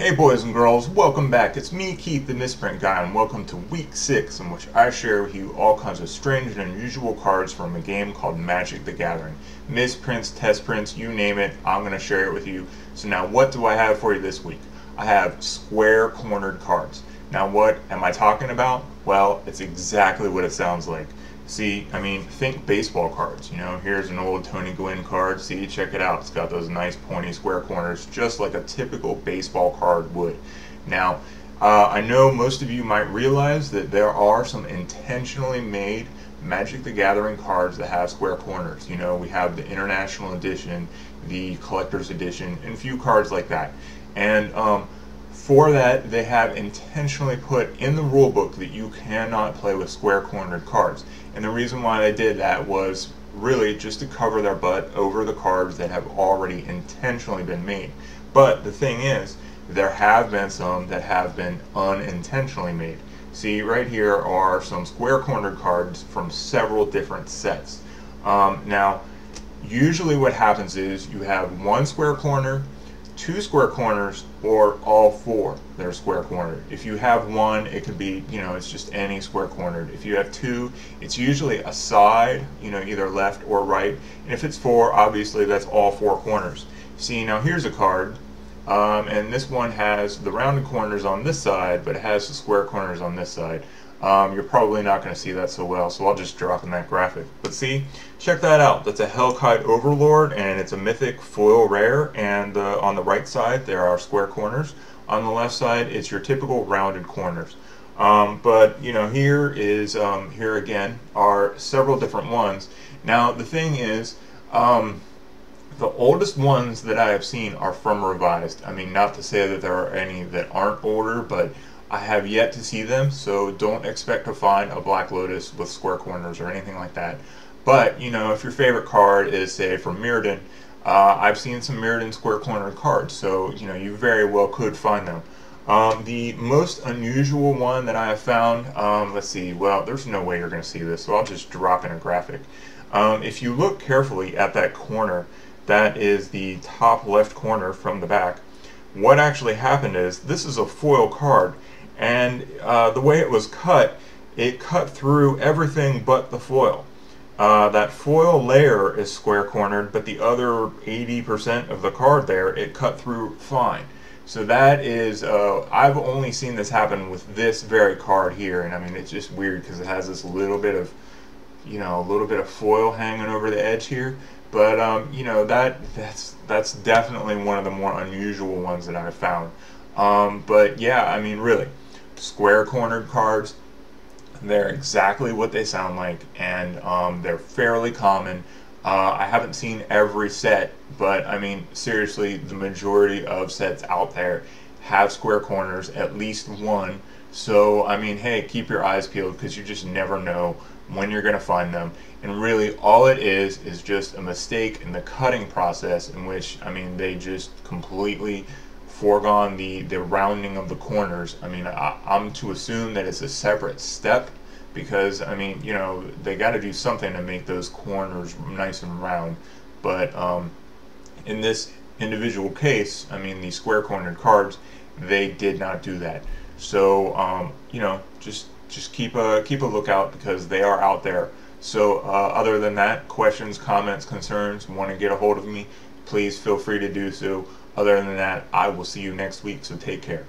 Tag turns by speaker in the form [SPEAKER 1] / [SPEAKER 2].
[SPEAKER 1] Hey boys and girls, welcome back. It's me, Keith, the Misprint Guy, and welcome to Week 6, in which I share with you all kinds of strange and unusual cards from a game called Magic the Gathering. Misprints, test prints, you name it, I'm going to share it with you. So now what do I have for you this week? I have square cornered cards. Now what am I talking about? Well, it's exactly what it sounds like. See, think baseball cards. Here's an old Tony Gwynn card. See, check it out. It's got those nice pointy square corners, just like a typical baseball card would. Now, I know most of you might realize that there are some intentionally made Magic the Gathering cards that have square corners. We have the International Edition, the Collector's Edition, and a few cards like that. And for that, they have intentionally put in the rule book that you cannot play with square cornered cards. And the reason why they did that was really just to cover their butt over the cards that have already intentionally been made. But the thing is, there have been some that have been unintentionally made. See, right here are some square cornered cards from several different sets. Now, usually what happens is you have one square corner, two square corners, or all four that are square cornered. If you have one, it could be, it's just any square cornered. If you have two, it's usually a side, either left or right. And if it's four, obviously that's all four corners. See, now here's a card, and this one has the rounded corners on this side, but it has the square corners on this side. You're probably not going to see that so well, so I'll just drop in that graphic. But see, check that out. That's a Hellkite Overlord, and it's a mythic foil rare, and on the right side there are square corners. On the left side it's your typical rounded corners. But here again are several different ones. Now the thing is, the oldest ones that I have seen are from Revised. Not to say that there are any that aren't older, but I have yet to see them, so don't expect to find a Black Lotus with square corners or anything like that. But, if your favorite card is, say, from Mirrodin, I've seen some Mirrodin square cornered cards, so, you very well could find them. The most unusual one that I have found, let's see, well, there's no way you're going to see this, so I'll just drop in a graphic. If you look carefully at that corner, that is the top left corner from the back. What actually happened is, this is a foil card, and the way it was cut, it cut through everything but the foil. That foil layer is square cornered, but the other 80% of the card there, it cut through fine. So that is, I've only seen this happen with this very card here, and it's just weird because it has this little bit of, foil hanging over the edge here. But that's definitely one of the more unusual ones that I've found. But yeah, really, square cornered cards, they're exactly what they sound like, and they're fairly common. I haven't seen every set, but seriously, the majority of sets out there have square corners, at least one. So hey, keep your eyes peeled, because you just never know when you're going to find them. And really all it is just a mistake in the cutting process, in which they just completely foregone the rounding of the corners. I'm to assume that it's a separate step, because they got to do something to make those corners nice and round. But in this individual case, these square cornered cards, they did not do that. So just keep a lookout, because they are out there. So other than that, questions, comments, concerns, want to get a hold of me, please feel free to do so. Other than that, I will see you next week, so take care.